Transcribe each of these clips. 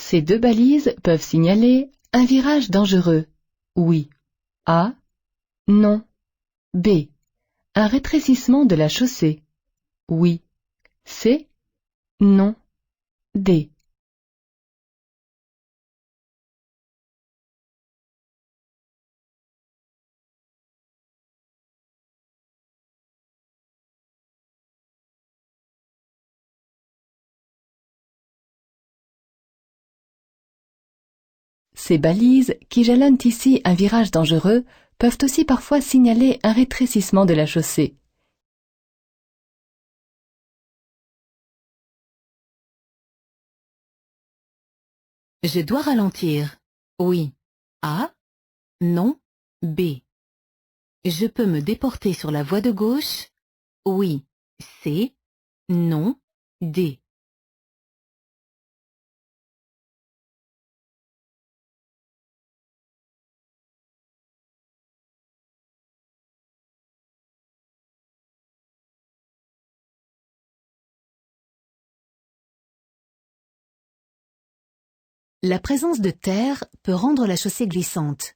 Ces deux balises peuvent signaler un virage dangereux. Oui. A. Non. B. Un rétrécissement de la chaussée. Oui. C. Non. D. Ces balises, qui jalonnent ici un virage dangereux, peuvent aussi parfois signaler un rétrécissement de la chaussée. Je dois ralentir. Oui. A. Non. B. Je peux me déporter sur la voie de gauche. Oui. C. Non. D. La présence de terre peut rendre la chaussée glissante.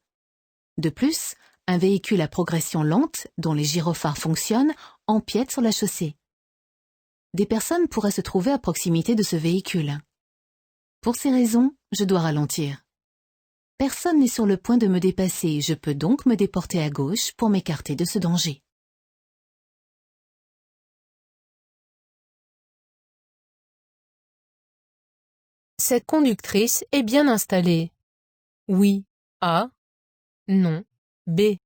De plus, un véhicule à progression lente, dont les gyrophares fonctionnent, empiète sur la chaussée. Des personnes pourraient se trouver à proximité de ce véhicule. Pour ces raisons, je dois ralentir. Personne n'est sur le point de me dépasser, je peux donc me déporter à gauche pour m'écarter de ce danger. Cette conductrice est bien installée. Oui. A. Non. B.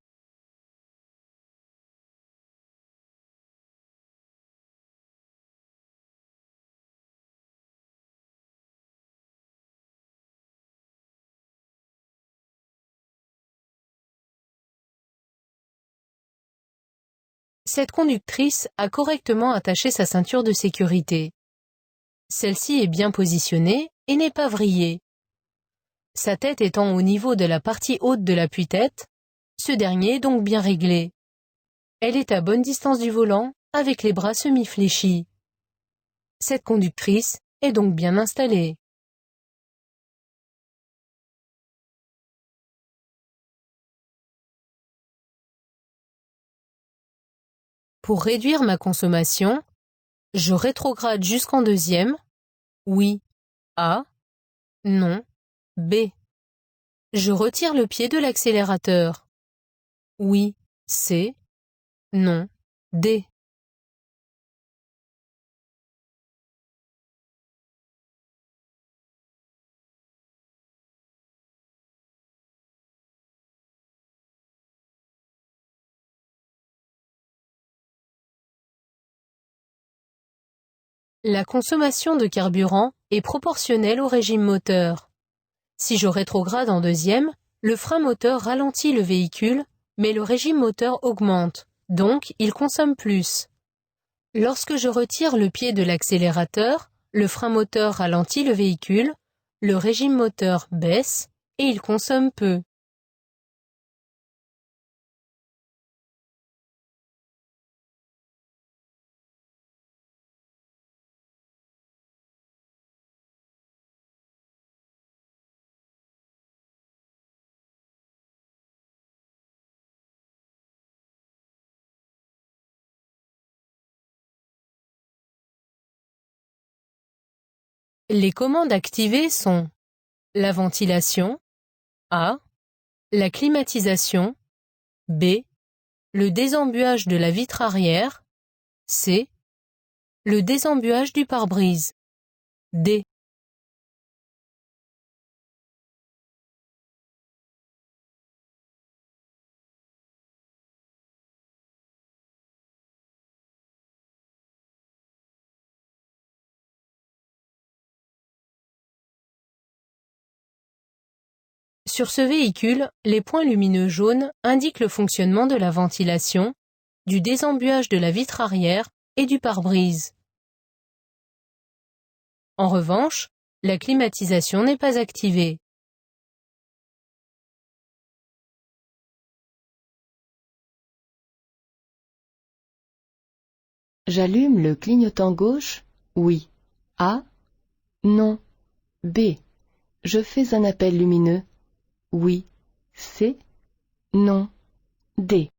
Cette conductrice a correctement attaché sa ceinture de sécurité. Celle-ci est bien positionnée et n'est pas vrillée. Sa tête étant au niveau de la partie haute de l'appui-tête, ce dernier est donc bien réglé. Elle est à bonne distance du volant, avec les bras semi-fléchis. Cette conductrice est donc bien installée. Pour réduire ma consommation, je rétrograde jusqu'en deuxième. Oui. A. Non. B. Je retire le pied de l'accélérateur. Oui. C. Non. D. La consommation de carburant est proportionnelle au régime moteur. Si je rétrograde en deuxième, le frein moteur ralentit le véhicule, mais le régime moteur augmente, donc il consomme plus. Lorsque je retire le pied de l'accélérateur, le frein moteur ralentit le véhicule, le régime moteur baisse et il consomme peu. Les commandes activées sont la ventilation, A, la climatisation, B, le désembuage de la vitre arrière, C, le désembuage du pare-brise, D. Sur ce véhicule, les points lumineux jaunes indiquent le fonctionnement de la ventilation, du désembuage de la vitre arrière et du pare-brise. En revanche, la climatisation n'est pas activée. J'allume le clignotant gauche. Oui. A. Non. B. Je fais un appel lumineux. Oui. C. Non. D.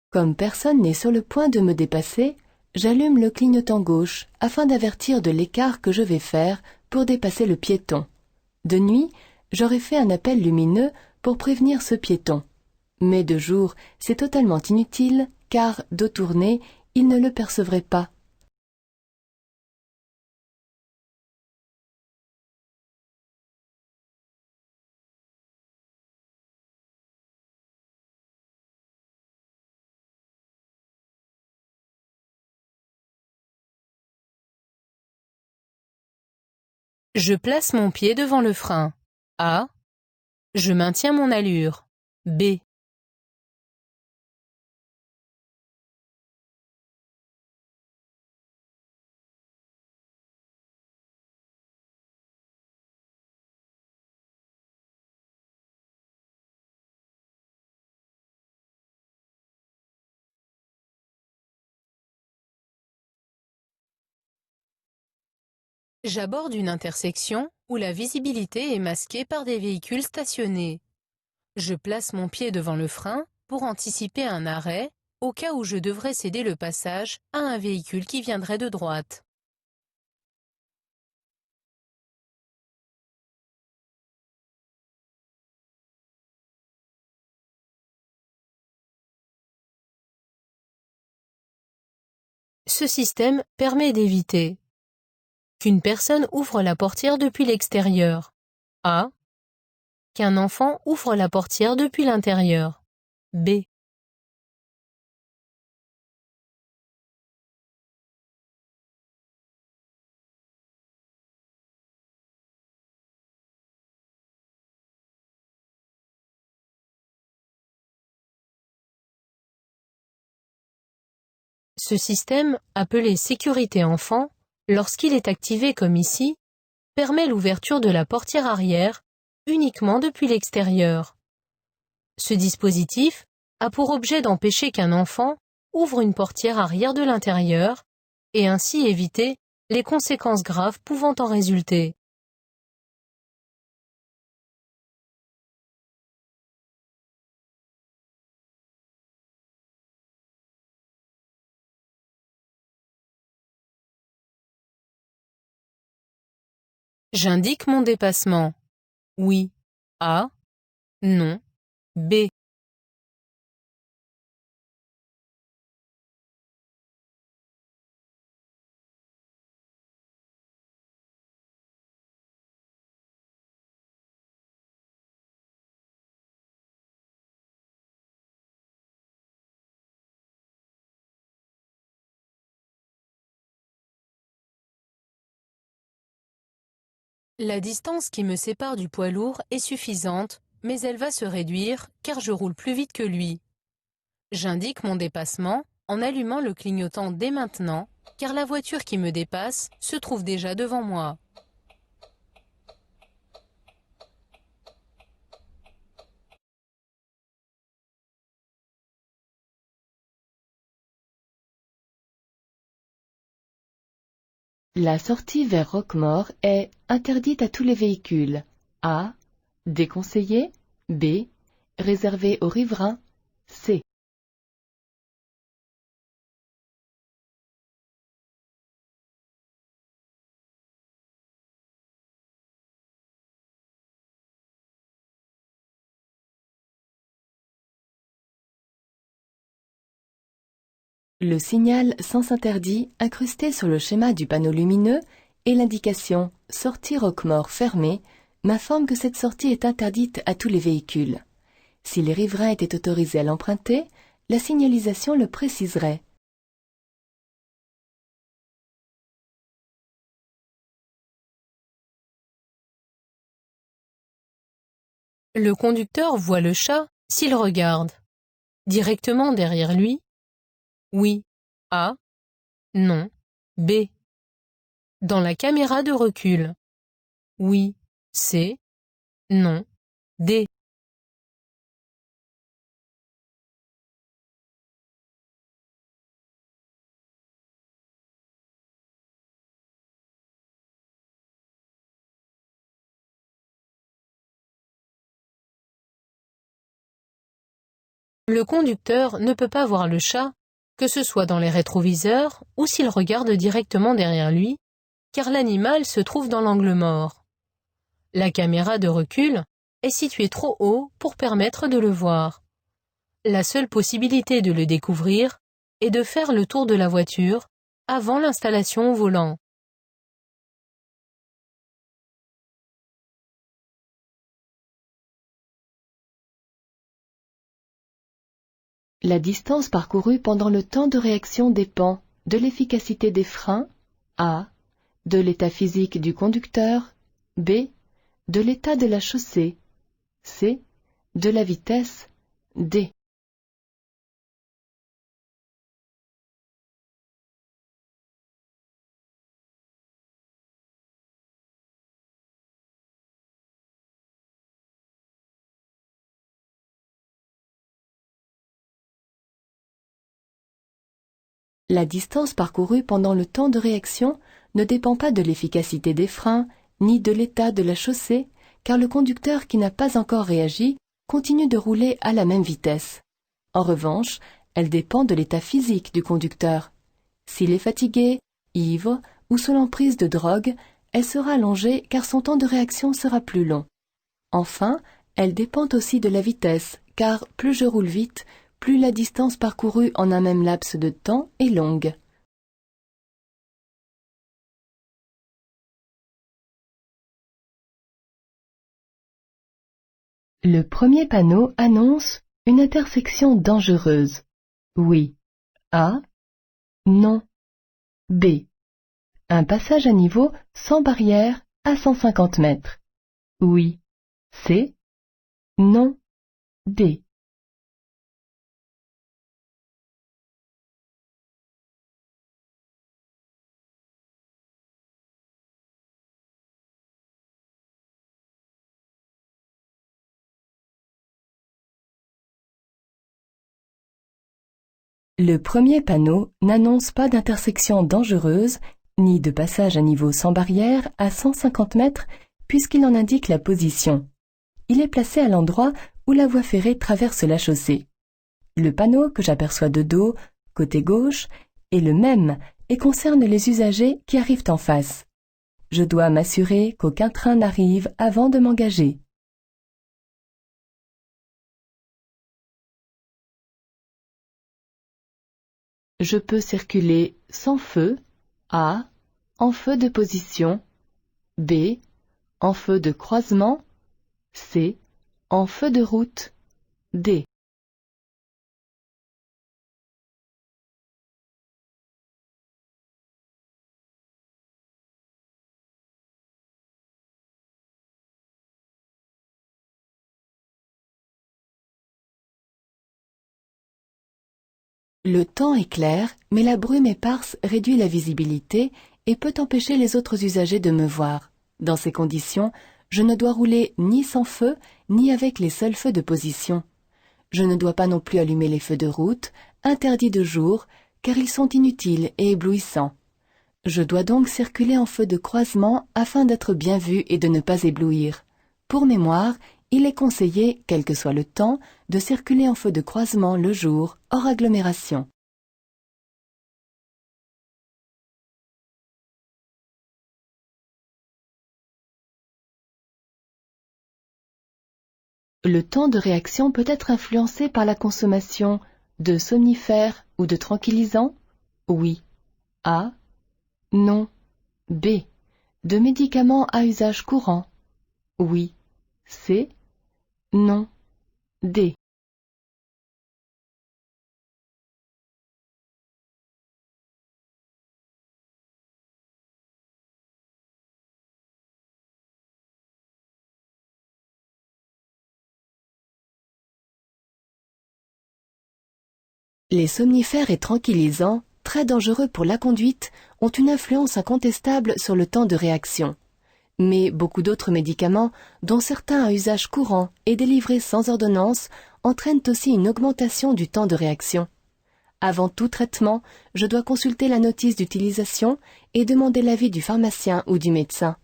Comme personne n'est sur le point de me dépasser, j'allume le clignotant gauche afin d'avertir de l'écart que je vais faire pour dépasser le piéton. De nuit, j'aurais fait un appel lumineux pour prévenir ce piéton. Mais de jour, c'est totalement inutile car, dos tourné, il ne le percevrait pas. Je place mon pied devant le frein. A. Je maintiens mon allure. B. J'aborde une intersection où la visibilité est masquée par des véhicules stationnés. Je place mon pied devant le frein pour anticiper un arrêt, au cas où je devrais céder le passage à un véhicule qui viendrait de droite. Ce système permet d'éviter qu'une personne ouvre la portière depuis l'extérieur. A. Qu'un enfant ouvre la portière depuis l'intérieur. B. Ce système, appelé sécurité enfant, lorsqu'il est activé comme ici, permet l'ouverture de la portière arrière uniquement depuis l'extérieur. Ce dispositif a pour objet d'empêcher qu'un enfant ouvre une portière arrière de l'intérieur et ainsi éviter les conséquences graves pouvant en résulter. J'indique mon dépassement. Oui. A. Non. B. La distance qui me sépare du poids lourd est suffisante, mais elle va se réduire car je roule plus vite que lui. J'indique mon dépassement en allumant le clignotant dès maintenant, car la voiture qui me dépasse se trouve déjà devant moi. La sortie vers Roquemaure est interdite à tous les véhicules. A. Déconseillée. B. Réservée aux riverains. C. Le signal sens interdit incrusté sur le schéma du panneau lumineux et l'indication « Sortie Roquemaure fermée » m'informe que cette sortie est interdite à tous les véhicules. Si les riverains étaient autorisés à l'emprunter, la signalisation le préciserait. Le conducteur voit le chat s'il regarde. Directement derrière lui. Oui. A. Non. B. Dans la caméra de recul. Oui, C. Non, D. Le conducteur ne peut pas voir le chat, que ce soit dans les rétroviseurs ou s'il regarde directement derrière lui, car l'animal se trouve dans l'angle mort. La caméra de recul est située trop haut pour permettre de le voir. La seule possibilité de le découvrir est de faire le tour de la voiture avant l'installation au volant. La distance parcourue pendant le temps de réaction dépend de l'efficacité des freins, A, de l'état physique du conducteur, B, de l'état de la chaussée, C, de la vitesse, D. La distance parcourue pendant le temps de réaction ne dépend pas de l'efficacité des freins, ni de l'état de la chaussée, car le conducteur qui n'a pas encore réagi continue de rouler à la même vitesse. En revanche, elle dépend de l'état physique du conducteur. S'il est fatigué, ivre ou sous l'emprise de drogue, elle sera allongée car son temps de réaction sera plus long. Enfin, elle dépend aussi de la vitesse, car plus je roule vite, plus la distance parcourue en un même laps de temps est longue. Le premier panneau annonce une intersection dangereuse. Oui. A. Non. B. Un passage à niveau sans barrière à 150 mètres. Oui. C. Non. D. Le premier panneau n'annonce pas d'intersection dangereuse ni de passage à niveau sans barrière à 150 mètres puisqu'il en indique la position. Il est placé à l'endroit où la voie ferrée traverse la chaussée. Le panneau que j'aperçois de dos, côté gauche, est le même et concerne les usagers qui arrivent en face. Je dois m'assurer qu'aucun train n'arrive avant de m'engager. Je peux circuler sans feu, A, en feu de position, B, en feu de croisement, C, en feu de route, D. Le temps est clair, mais la brume éparse réduit la visibilité et peut empêcher les autres usagers de me voir. Dans ces conditions, je ne dois rouler ni sans feu, ni avec les seuls feux de position. Je ne dois pas non plus allumer les feux de route, interdits de jour, car ils sont inutiles et éblouissants. Je dois donc circuler en feu de croisement afin d'être bien vu et de ne pas éblouir. Pour mémoire, il est conseillé, quel que soit le temps, de circuler en feu de croisement le jour, hors agglomération. Le temps de réaction peut être influencé par la consommation de somnifères ou de tranquillisants? Oui. A. Non. B. De médicaments à usage courant? Oui. C. Non. D. Les somnifères et tranquillisants très dangereux pour la conduite, ont une influence incontestable sur le temps de réaction. Mais beaucoup d'autres médicaments, dont certains à usage courant et délivrés sans ordonnance, entraînent aussi une augmentation du temps de réaction. Avant tout traitement, je dois consulter la notice d'utilisation et demander l'avis du pharmacien ou du médecin.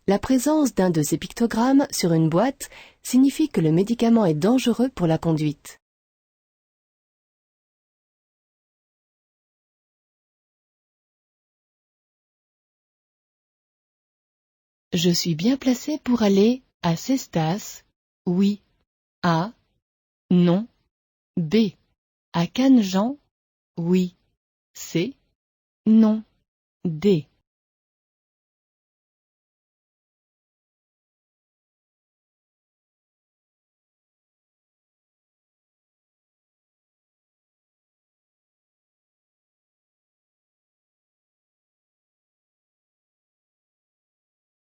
La présence d'un de ces pictogrammes sur une boîte signifie que le médicament est dangereux pour la conduite. Je suis bien placé pour aller à Cestas, oui. A, non. B, à Cannes-Jean, oui. C, non. D.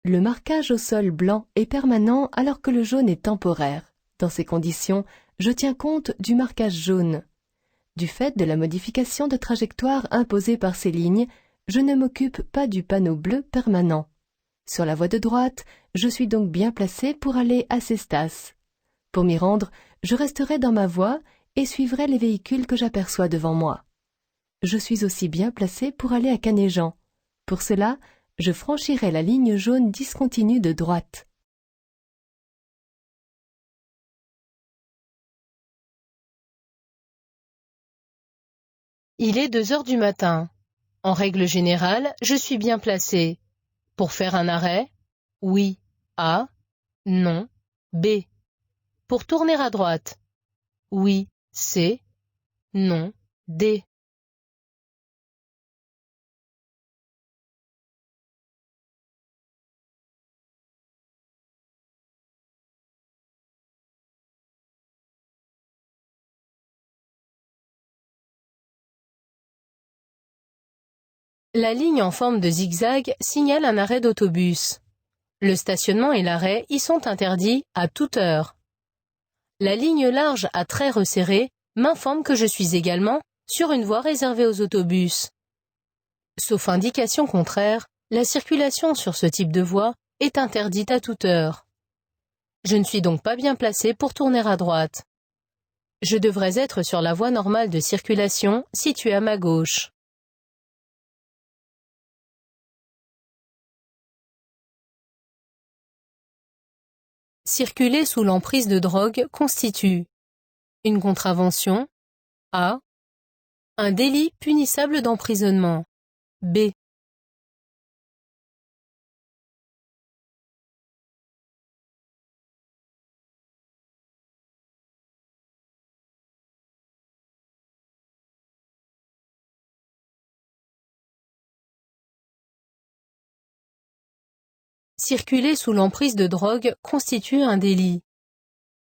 Le marquage au sol blanc est permanent alors que le jaune est temporaire. Dans ces conditions, je tiens compte du marquage jaune. Du fait de la modification de trajectoire imposée par ces lignes, je ne m'occupe pas du panneau bleu permanent. Sur la voie de droite, je suis donc bien placé pour aller à Cestas. Pour m'y rendre, je resterai dans ma voie et suivrai les véhicules que j'aperçois devant moi. Je suis aussi bien placé pour aller à Canet-Jean. Pour cela, je franchirai la ligne jaune discontinue de droite. Il est 2 heures du matin. En règle générale, je suis bien placé. Pour faire un arrêt, oui. A, non. B. Pour tourner à droite, oui. C, non. D. La ligne en forme de zigzag signale un arrêt d'autobus. Le stationnement et l'arrêt y sont interdits à toute heure. La ligne large à traits resserrés m'informe que je suis également sur une voie réservée aux autobus. Sauf indication contraire, la circulation sur ce type de voie est interdite à toute heure. Je ne suis donc pas bien placé pour tourner à droite. Je devrais être sur la voie normale de circulation située à ma gauche. Circuler sous l'emprise de drogue constitue une contravention. A. Un délit punissable d'emprisonnement. B. Circuler sous l'emprise de drogue constitue un délit.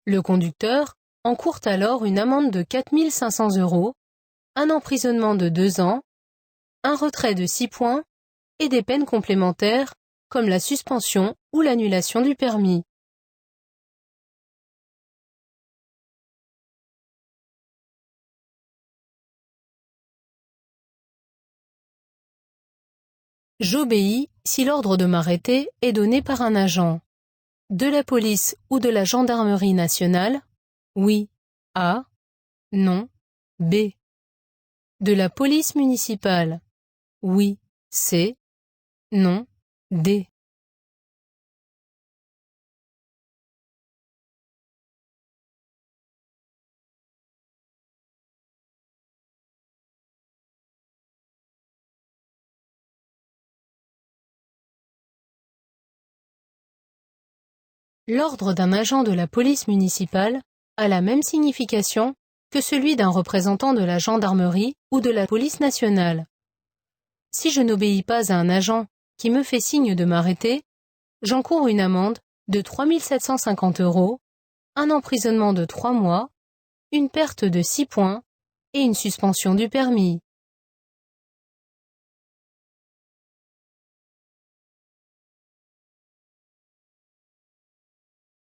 Le conducteur encourt alors une amende de 4 500 €, un emprisonnement de 2 ans, un retrait de 6 points et des peines complémentaires comme la suspension ou l'annulation du permis. J'obéis si l'ordre de m'arrêter est donné par un agent. De la police ou de la gendarmerie nationale, oui. A. Non. B. De la police municipale, oui. C. Non. D. L'ordre d'un agent de la police municipale a la même signification que celui d'un représentant de la gendarmerie ou de la police nationale. Si je n'obéis pas à un agent qui me fait signe de m'arrêter, j'encours une amende de 3 750 €, un emprisonnement de 3 mois, une perte de 6 points et une suspension du permis.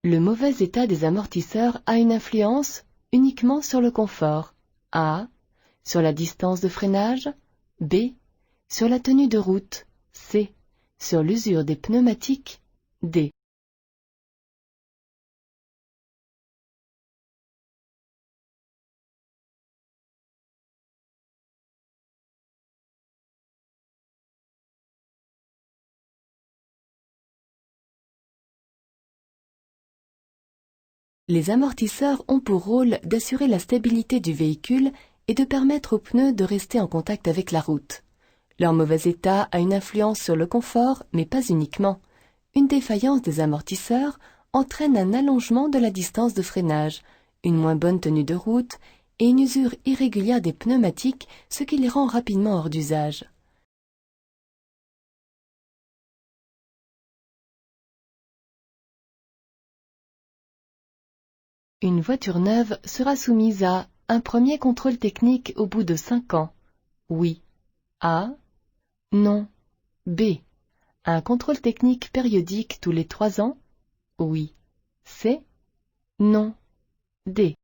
Le mauvais état des amortisseurs a une influence uniquement sur le confort. A. Sur la distance de freinage. B. Sur la tenue de route. C. Sur l'usure des pneumatiques. D. Les amortisseurs ont pour rôle d'assurer la stabilité du véhicule et de permettre aux pneus de rester en contact avec la route. Leur mauvais état a une influence sur le confort, mais pas uniquement. Une défaillance des amortisseurs entraîne un allongement de la distance de freinage, une moins bonne tenue de route et une usure irrégulière des pneumatiques, ce qui les rend rapidement hors d'usage. Une voiture neuve sera soumise à un premier contrôle technique au bout de 5 ans. Oui. A. Non. B. Un contrôle technique périodique tous les 3 ans. Oui. C. Non. D.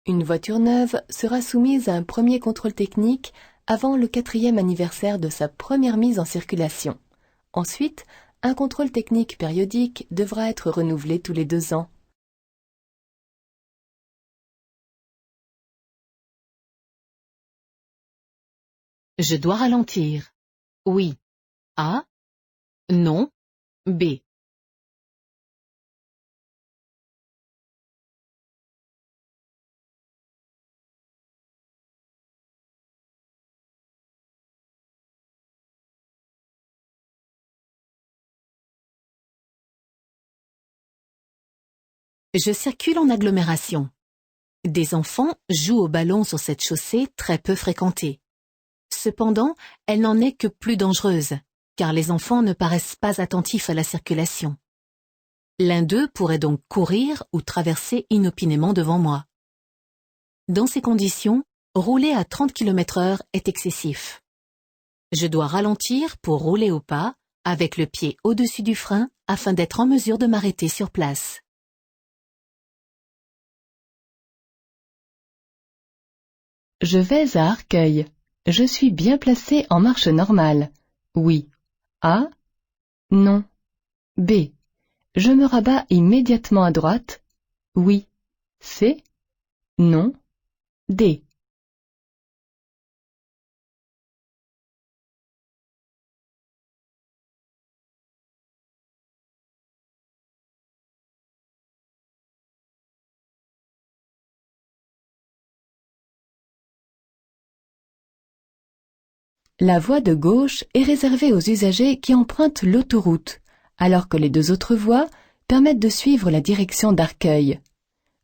Une voiture neuve sera soumise à un premier contrôle technique avant le 4e anniversaire de sa première mise en circulation. Ensuite, un contrôle technique périodique devra être renouvelé tous les 2 ans. Je dois ralentir. Oui. A. Non. B. Je circule en agglomération. Des enfants jouent au ballon sur cette chaussée très peu fréquentée. Cependant, elle n'en est que plus dangereuse, car les enfants ne paraissent pas attentifs à la circulation. L'un d'eux pourrait donc courir ou traverser inopinément devant moi. Dans ces conditions, rouler à 30 km/h est excessif. Je dois ralentir pour rouler au pas, avec le pied au-dessus du frein, afin d'être en mesure de m'arrêter sur place. Je vais à Arcueil. Je suis bien placé en marche normale. Oui. A. Non. B. Je me rabats immédiatement à droite. Oui. C. Non. D. La voie de gauche est réservée aux usagers qui empruntent l'autoroute, alors que les 2 autres voies permettent de suivre la direction d'Arcueil.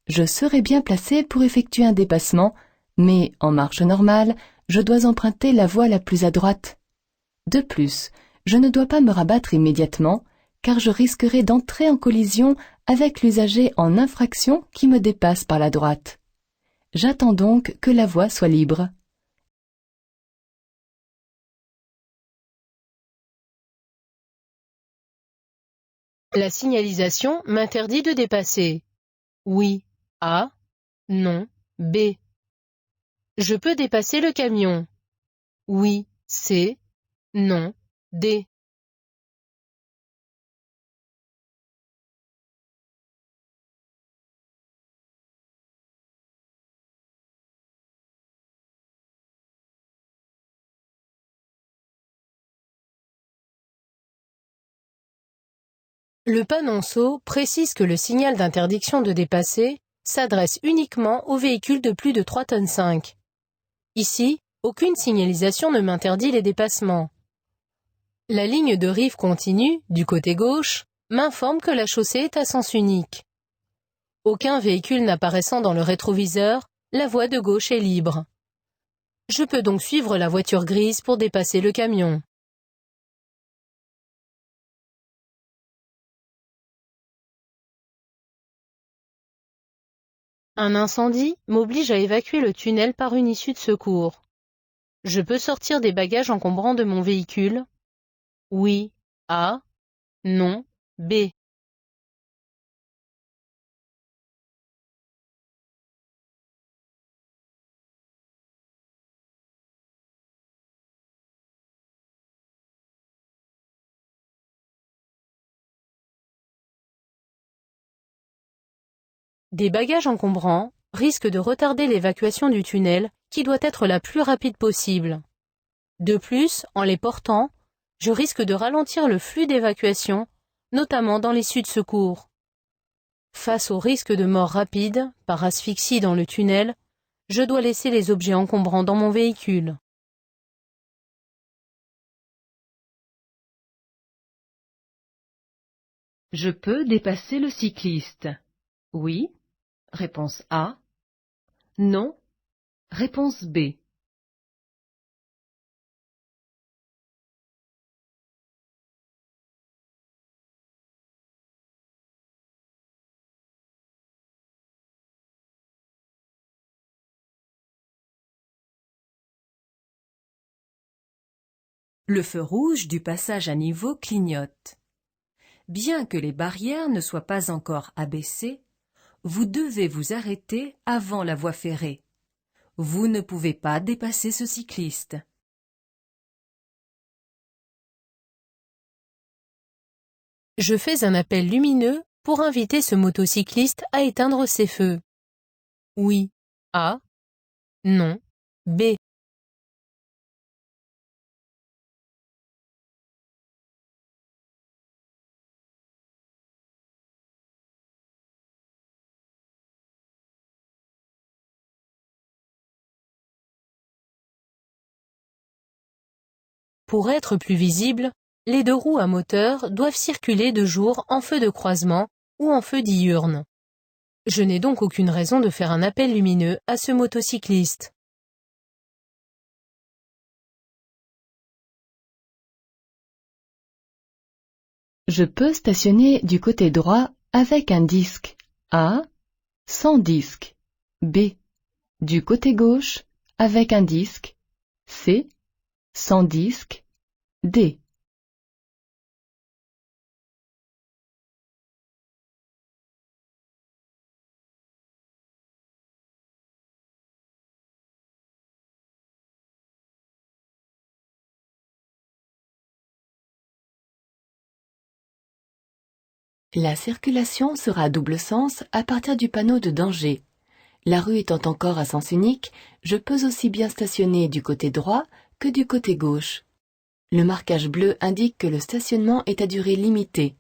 Je serai bien placé pour effectuer un dépassement, mais en marche normale, je dois emprunter la voie la plus à droite. De plus, je ne dois pas me rabattre immédiatement, car je risquerai d'entrer en collision avec l'usager en infraction qui me dépasse par la droite. J'attends donc que la voie soit libre. La signalisation m'interdit de dépasser. Oui. A. Non. B. Je peux dépasser le camion. Oui. C. Non. D. Le panonceau précise que le signal d'interdiction de dépasser s'adresse uniquement aux véhicules de plus de 3,5 tonnes. Ici, aucune signalisation ne m'interdit les dépassements. La ligne de rive continue, du côté gauche, m'informe que la chaussée est à sens unique. Aucun véhicule n'apparaissant dans le rétroviseur, la voie de gauche est libre. Je peux donc suivre la voiture grise pour dépasser le camion. Un incendie m'oblige à évacuer le tunnel par une issue de secours. Je peux sortir des bagages encombrants de mon véhicule? Oui. A. Non. B. Des bagages encombrants risquent de retarder l'évacuation du tunnel qui doit être la plus rapide possible. De plus, en les portant, je risque de ralentir le flux d'évacuation, notamment dans l'issue de secours. Face au risque de mort rapide, par asphyxie dans le tunnel, je dois laisser les objets encombrants dans mon véhicule. Je peux dépasser le cycliste. Oui. Réponse A. Non. Réponse B. Le feu rouge du passage à niveau clignote. Bien que les barrières ne soient pas encore abaissées, vous devez vous arrêter avant la voie ferrée. Vous ne pouvez pas dépasser ce cycliste. Je fais un appel lumineux pour inviter ce motocycliste à éteindre ses feux. Oui. A. Non. B. Pour être plus visible, les deux roues à moteur doivent circuler de jour en feu de croisement ou en feu diurne. Je n'ai donc aucune raison de faire un appel lumineux à ce motocycliste. Je peux stationner du côté droit avec un disque. A. Sans disque. B. Du côté gauche avec un disque. C. Sans disque. D. La circulation sera à double sens à partir du panneau de danger. La rue étant encore à sens unique, je peux aussi bien stationner du côté droit que du côté gauche. Le marquage bleu indique que le stationnement est à durée limitée.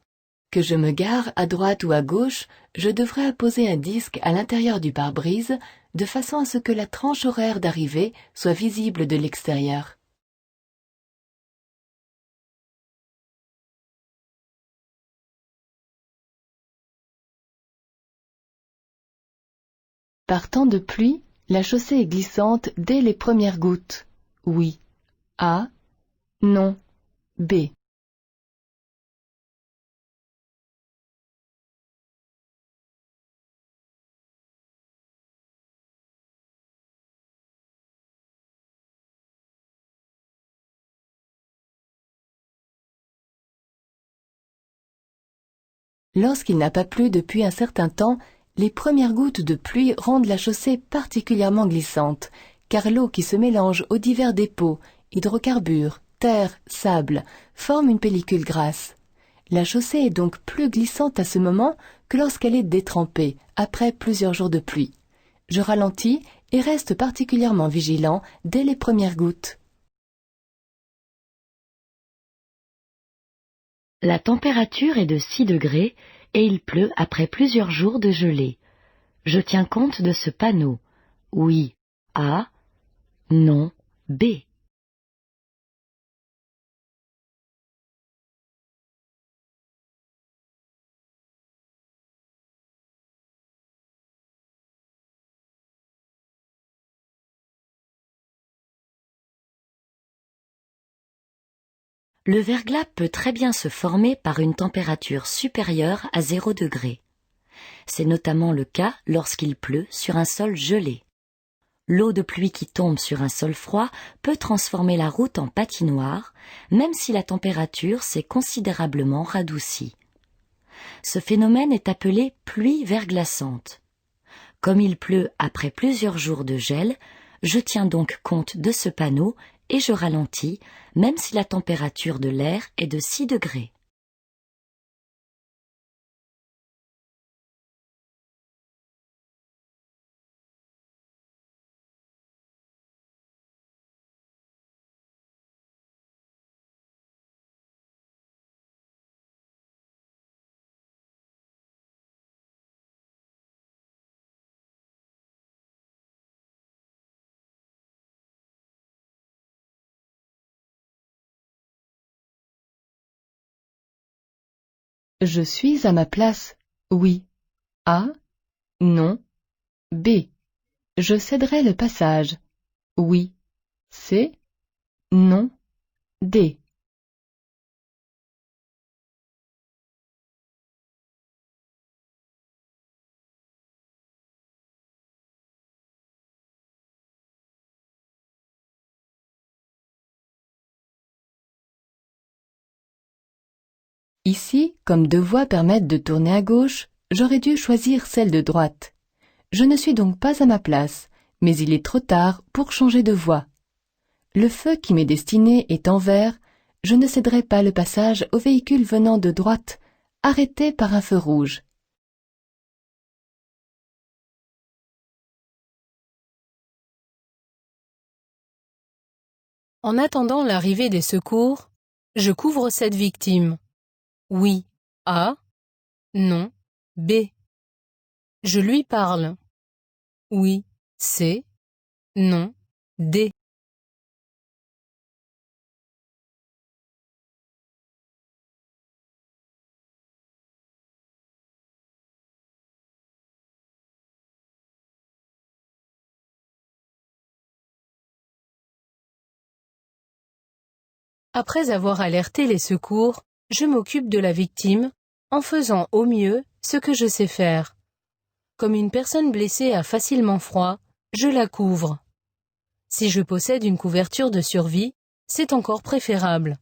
Que je me gare à droite ou à gauche, je devrais apposer un disque à l'intérieur du pare-brise de façon à ce que la tranche horaire d'arrivée soit visible de l'extérieur. Par temps de pluie, la chaussée est glissante dès les premières gouttes. Oui. A. Non. B. Lorsqu'il n'a pas plu depuis un certain temps, les premières gouttes de pluie rendent la chaussée particulièrement glissante, car l'eau qui se mélange aux divers dépôts, hydrocarbures, terre, sable, forme une pellicule grasse. La chaussée est donc plus glissante à ce moment que lorsqu'elle est détrempée, après plusieurs jours de pluie. Je ralentis et reste particulièrement vigilant dès les premières gouttes. La température est de 6 degrés et il pleut après plusieurs jours de gelée. Je tiens compte de ce panneau. Oui. A. Non. B. Le verglas peut très bien se former par une température supérieure à 0 degré. C'est notamment le cas lorsqu'il pleut sur un sol gelé. L'eau de pluie qui tombe sur un sol froid peut transformer la route en patinoire, même si la température s'est considérablement radoucie. Ce phénomène est appelé pluie verglaçante. Comme il pleut après plusieurs jours de gel, je tiens donc compte de ce panneau et je ralentis, même si la température de l'air est de 6 degrés. Je suis à ma place. Oui. A. Non. B. Je céderai le passage. Oui. C. Non. D. Ici, comme deux voies permettent de tourner à gauche, j'aurais dû choisir celle de droite. Je ne suis donc pas à ma place, mais il est trop tard pour changer de voie. Le feu qui m'est destiné est en vert, je ne céderai pas le passage aux véhicules venant de droite, arrêtés par un feu rouge. En attendant l'arrivée des secours, je couvre cette victime. Oui. A. Non. B. Je lui parle. Oui. C. Non. D. Après avoir alerté les secours, je m'occupe de la victime, en faisant au mieux ce que je sais faire. Comme une personne blessée a facilement froid, je la couvre. Si je possède une couverture de survie, c'est encore préférable.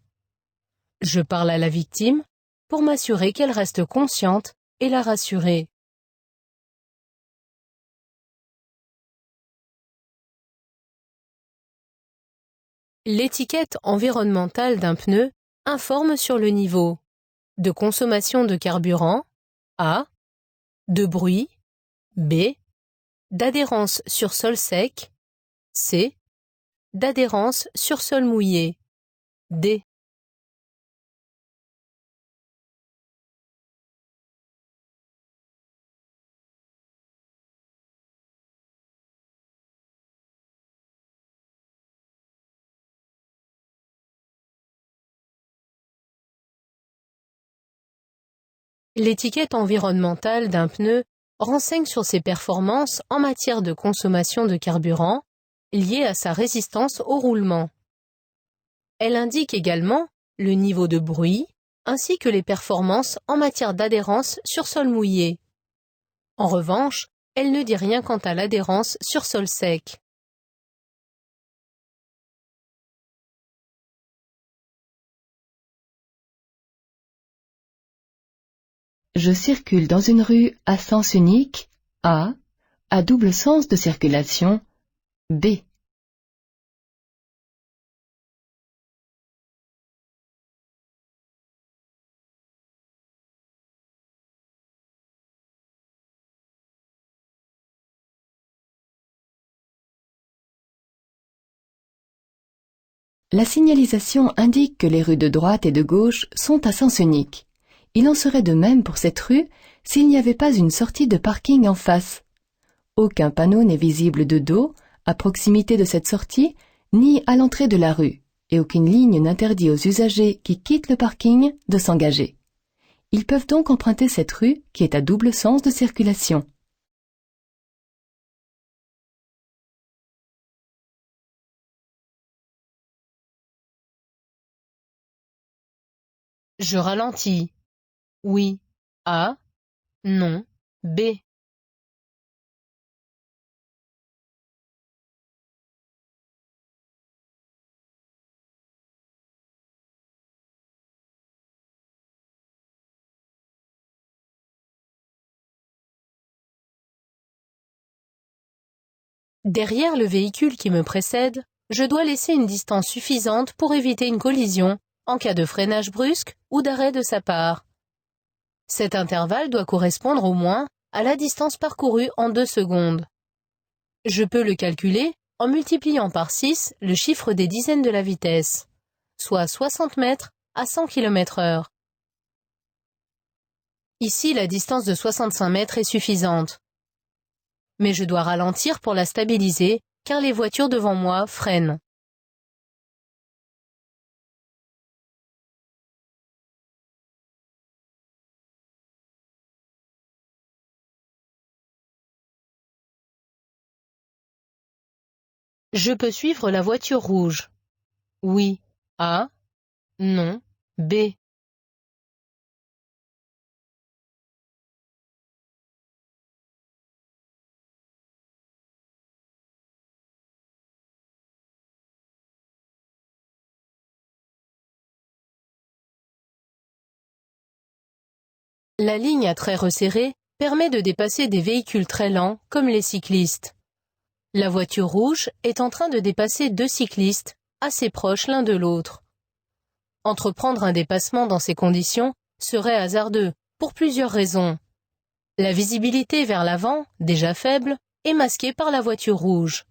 Je parle à la victime pour m'assurer qu'elle reste consciente et la rassurer. L'étiquette environnementale d'un pneu informe sur le niveau de consommation de carburant, A, de bruit, B, d'adhérence sur sol sec, C, d'adhérence sur sol mouillé, D. L'étiquette environnementale d'un pneu renseigne sur ses performances en matière de consommation de carburant, liée à sa résistance au roulement. Elle indique également le niveau de bruit, ainsi que les performances en matière d'adhérence sur sol mouillé. En revanche, elle ne dit rien quant à l'adhérence sur sol sec. Je circule dans une rue à sens unique, A, à double sens de circulation, B. La signalisation indique que les rues de droite et de gauche sont à sens unique. Il en serait de même pour cette rue s'il n'y avait pas une sortie de parking en face. Aucun panneau n'est visible de dos, à proximité de cette sortie, ni à l'entrée de la rue, et aucune ligne n'interdit aux usagers qui quittent le parking de s'engager. Ils peuvent donc emprunter cette rue qui est à double sens de circulation. Je ralentis. Oui. A. Non. B. Derrière le véhicule qui me précède, je dois laisser une distance suffisante pour éviter une collision en cas de freinage brusque ou d'arrêt de sa part. Cet intervalle doit correspondre au moins à la distance parcourue en 2 secondes. Je peux le calculer en multipliant par 6 le chiffre des dizaines de la vitesse, soit 60 mètres à 100 km/h. Ici, la distance de 65 mètres est suffisante. Mais je dois ralentir pour la stabiliser, car les voitures devant moi freinent. Je peux suivre la voiture rouge. Oui. A. Non. B. La ligne à traits resserrés permet de dépasser des véhicules très lents comme les cyclistes. La voiture rouge est en train de dépasser 2 cyclistes, assez proches l'un de l'autre. Entreprendre un dépassement dans ces conditions serait hasardeux, pour plusieurs raisons. La visibilité vers l'avant, déjà faible, est masquée par la voiture rouge.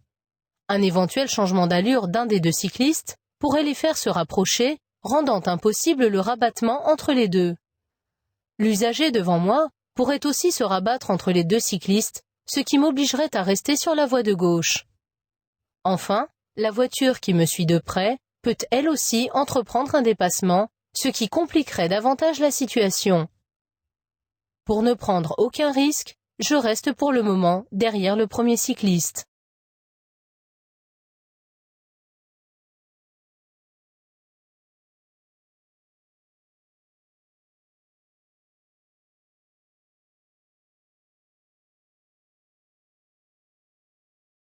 Un éventuel changement d'allure d'un des 2 cyclistes pourrait les faire se rapprocher, rendant impossible le rabattement entre les deux. L'usager devant moi pourrait aussi se rabattre entre les 2 cyclistes, ce qui m'obligerait à rester sur la voie de gauche. Enfin, la voiture qui me suit de près peut elle aussi entreprendre un dépassement, ce qui compliquerait davantage la situation. Pour ne prendre aucun risque, je reste pour le moment derrière le premier cycliste.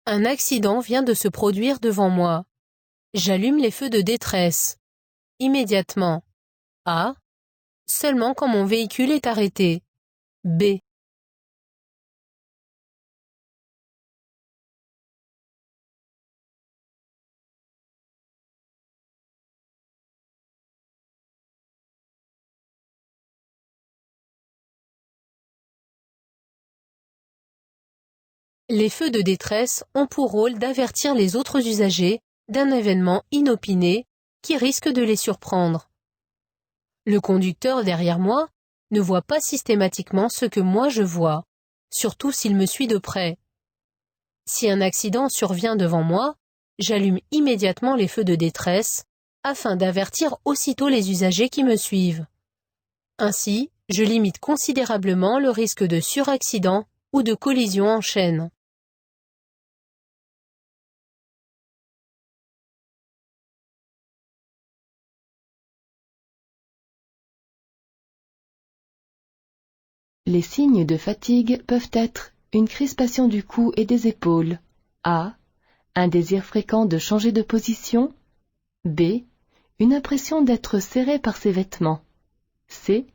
Un accident vient de se produire devant moi. J'allume les feux de détresse. Immédiatement. A. Seulement quand mon véhicule est arrêté. B. Les feux de détresse ont pour rôle d'avertir les autres usagers d'un événement inopiné qui risque de les surprendre. Le conducteur derrière moi ne voit pas systématiquement ce que moi je vois, surtout s'il me suit de près. Si un accident survient devant moi, j'allume immédiatement les feux de détresse afin d'avertir aussitôt les usagers qui me suivent. Ainsi, je limite considérablement le risque de suraccident ou de collision en chaîne. Les signes de fatigue peuvent être une crispation du cou et des épaules. A. Un désir fréquent de changer de position. B. Une impression d'être serré par ses vêtements. C.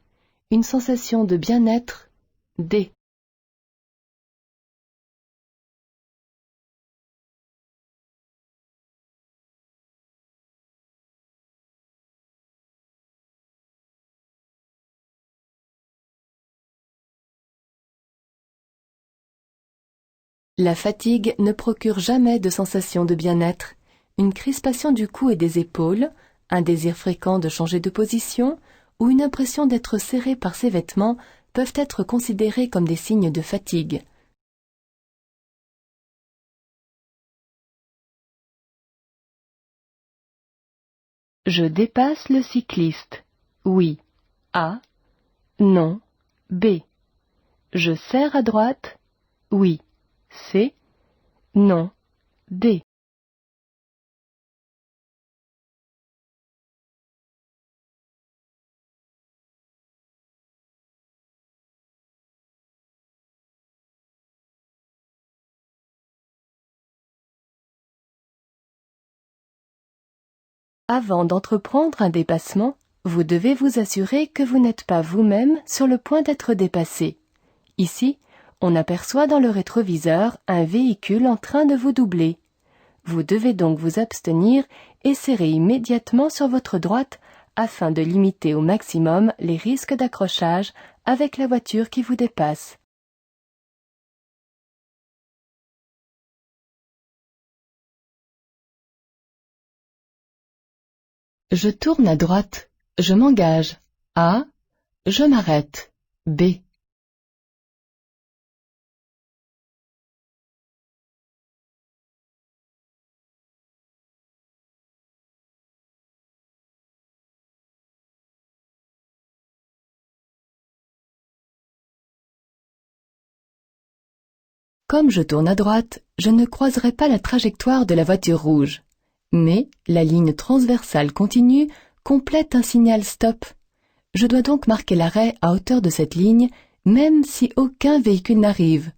Une sensation de bien-être. D. La fatigue ne procure jamais de sensation de bien-être. Une crispation du cou et des épaules, un désir fréquent de changer de position ou une impression d'être serré par ses vêtements peuvent être considérés comme des signes de fatigue. Je dépasse le cycliste. Oui. A. Non. B. Je serre à droite. Oui. C. Non. D. Avant d'entreprendre un dépassement, vous devez vous assurer que vous n'êtes pas vous-même sur le point d'être dépassé. Ici, On aperçoit dans le rétroviseur un véhicule en train de vous doubler. Vous devez donc vous abstenir et serrer immédiatement sur votre droite afin de limiter au maximum les risques d'accrochage avec la voiture qui vous dépasse. Je tourne à droite. Je m'engage. A. Je m'arrête. B. Comme je tourne à droite, je ne croiserai pas la trajectoire de la voiture rouge. Mais la ligne transversale continue complète un signal stop. Je dois donc marquer l'arrêt à hauteur de cette ligne, même si aucun véhicule n'arrive.